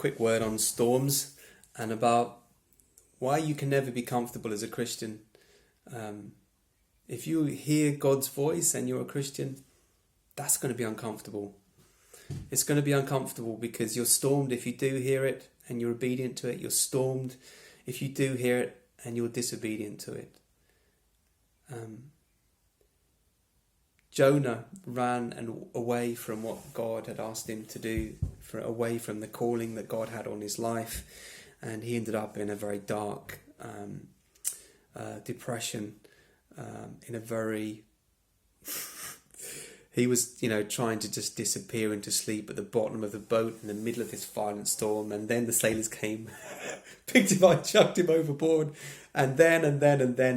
quick word on storms and about why you can never be comfortable as a Christian. If you hear God's voice and you're a Christian, that's going to be uncomfortable. It's going to be uncomfortable because you're stormed if you do hear it and you're obedient to it. You're stormed if you do hear it and you're disobedient to it. Jonah ran away from what God had asked him to do, away from the calling that God had on his life, and he ended up in a very dark depression, in a very... He was, trying to just disappear into sleep at the bottom of the boat in the middle of this violent storm, and then the sailors came, picked him up, chucked him overboard, and then,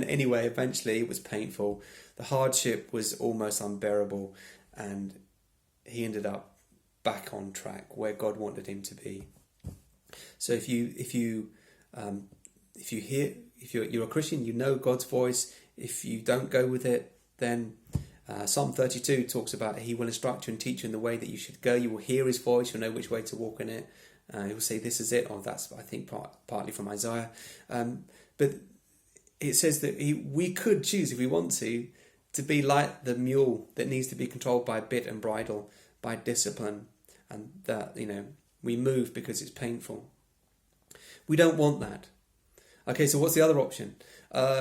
anyway, eventually it was painful. The hardship was almost unbearable, and he ended up back on track where God wanted him to be. So if you're a Christian, you know God's voice. If you don't go with it, then Psalm 32 talks about he will instruct you and teach you in the way that you should go. You will hear his voice. You'll know which way to walk in it. He will say, "This is it." Oh, that's, I think, partly from Isaiah. But it says that we could choose, if we want to be like the mule that needs to be controlled by bit and bridle, by discipline, and that, we move because it's painful. We don't want that. Okay, so what's the other option?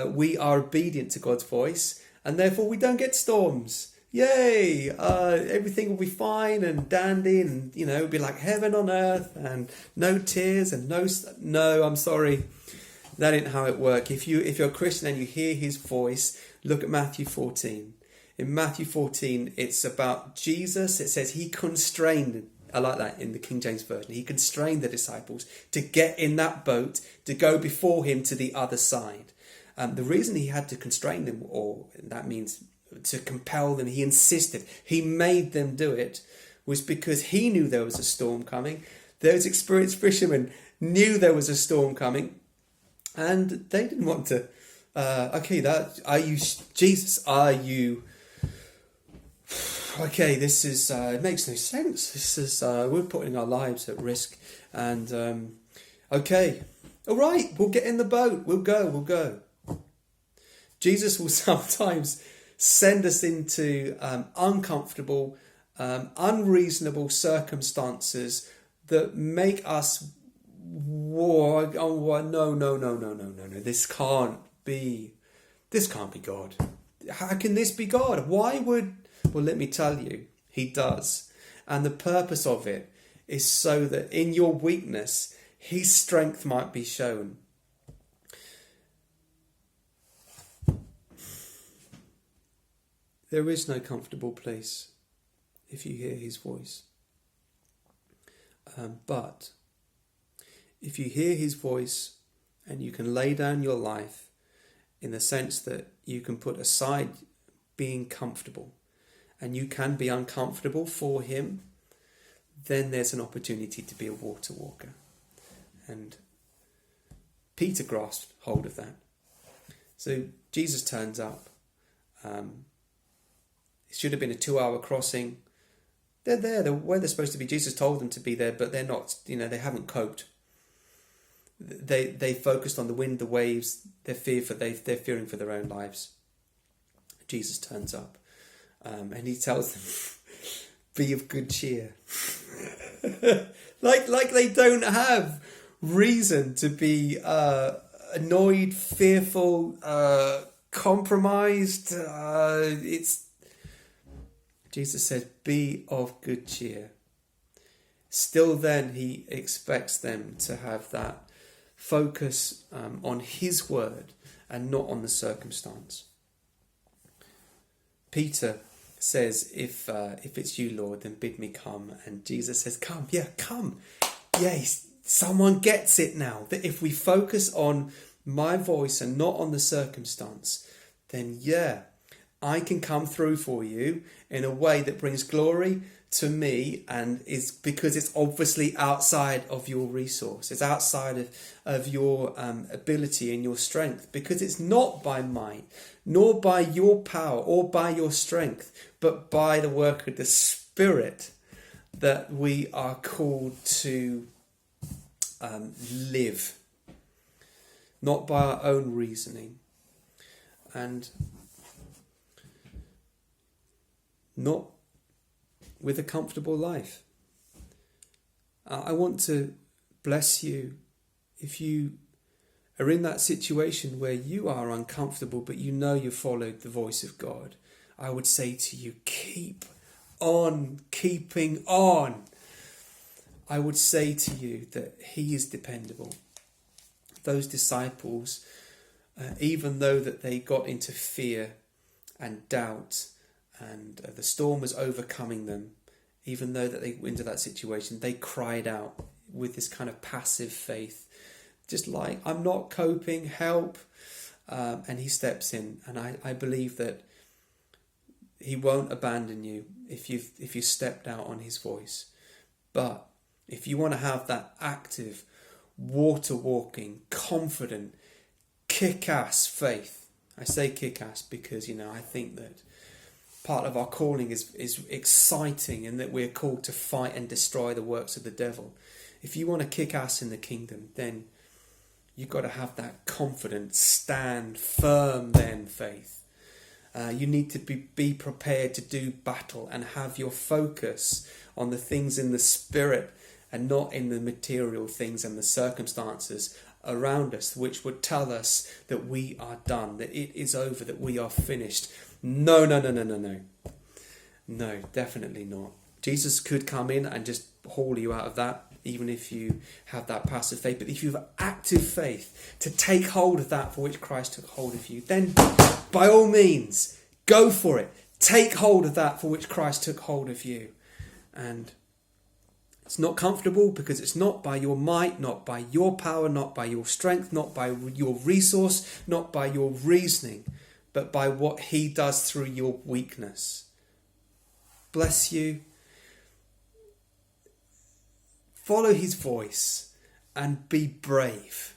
We are obedient to God's voice, and therefore we don't get storms. Yay! Everything will be fine and dandy, and it'll be like heaven on earth, and no tears and no. I'm sorry, that ain't how it works. If you're a Christian and you hear His voice, look at Matthew 14. In Matthew 14, it's about Jesus. It says He constrained. I like that in the King James Version. He constrained the disciples to get in that boat to go before Him to the other side. The reason He had to constrain them, or that means to compel them, He insisted, He made them do it, was because He knew there was a storm coming. Those experienced fishermen knew there was a storm coming, and they didn't want to. Jesus, are you... Okay, this is, it makes no sense. This is, we're putting our lives at risk. And, okay, all right, we'll get in the boat. We'll go. Jesus will sometimes send us into uncomfortable, unreasonable circumstances that make us, no, this can't be God. How can this be God? Well, let me tell you, He does. And the purpose of it is so that in your weakness, His strength might be shown. There is no comfortable place if you hear His voice. But if you hear His voice and you can lay down your life in the sense that you can put aside being comfortable, and you can be uncomfortable for Him, then there's an opportunity to be a water walker. And Peter grasped hold of that. So Jesus turns up. It should have been a 2-hour crossing. They're there, they're where they're supposed to be. Jesus told them to be there, but they're not, they haven't coped. They focused on the wind, the waves, they're fearing for their own lives. Jesus turns up. And He tells them, be of good cheer. like they don't have reason to be annoyed, fearful, compromised. Jesus said, be of good cheer. Still then, He expects them to have that focus on His word and not on the circumstance. Peter says, if it's you, Lord, then bid me come. And Jesus says, come. Yeah, come. Yes, someone gets it now. That if we focus on my voice and not on the circumstance, then I can come through for you in a way that brings glory to me, and is because it's obviously outside of your resource. It's outside of your ability and your strength, because it's not by might, nor by your power or by your strength, but by the work of the Spirit that we are called to live, not by our own reasoning, and not with a comfortable life. I want to bless you if you are in that situation where you are uncomfortable, but you know you followed the voice of God. I would say to you, keep on keeping on. I would say to you that he is dependable. Those disciples, even though that they got into fear and doubt and the storm was overcoming them, even though that they went into that situation, they cried out with this kind of passive faith, just like, I'm not coping, help. And he steps in, and I believe that he won't abandon you if you stepped out on his voice. But if you want to have that active, water-walking, confident, kick-ass faith, I say kick-ass because, I think that part of our calling is exciting, and that we're called to fight and destroy the works of the devil. If you want to kick ass in the kingdom, then you've got to have that confident, stand firm then faith. You need to be prepared to do battle and have your focus on the things in the spirit and not in the material things and the circumstances around us, which would tell us that we are done, that it is over, that we are finished. No, definitely not. Jesus could come in and just haul you out of that, even if you have that passive faith. But if you have active faith to take hold of that for which Christ took hold of you, then by all means, go for it. Take hold of that for which Christ took hold of you. And it's not comfortable because it's not by your might, not by your power, not by your strength, not by your resource, not by your reasoning, but by what he does through your weakness. Bless you. Follow his voice and be brave.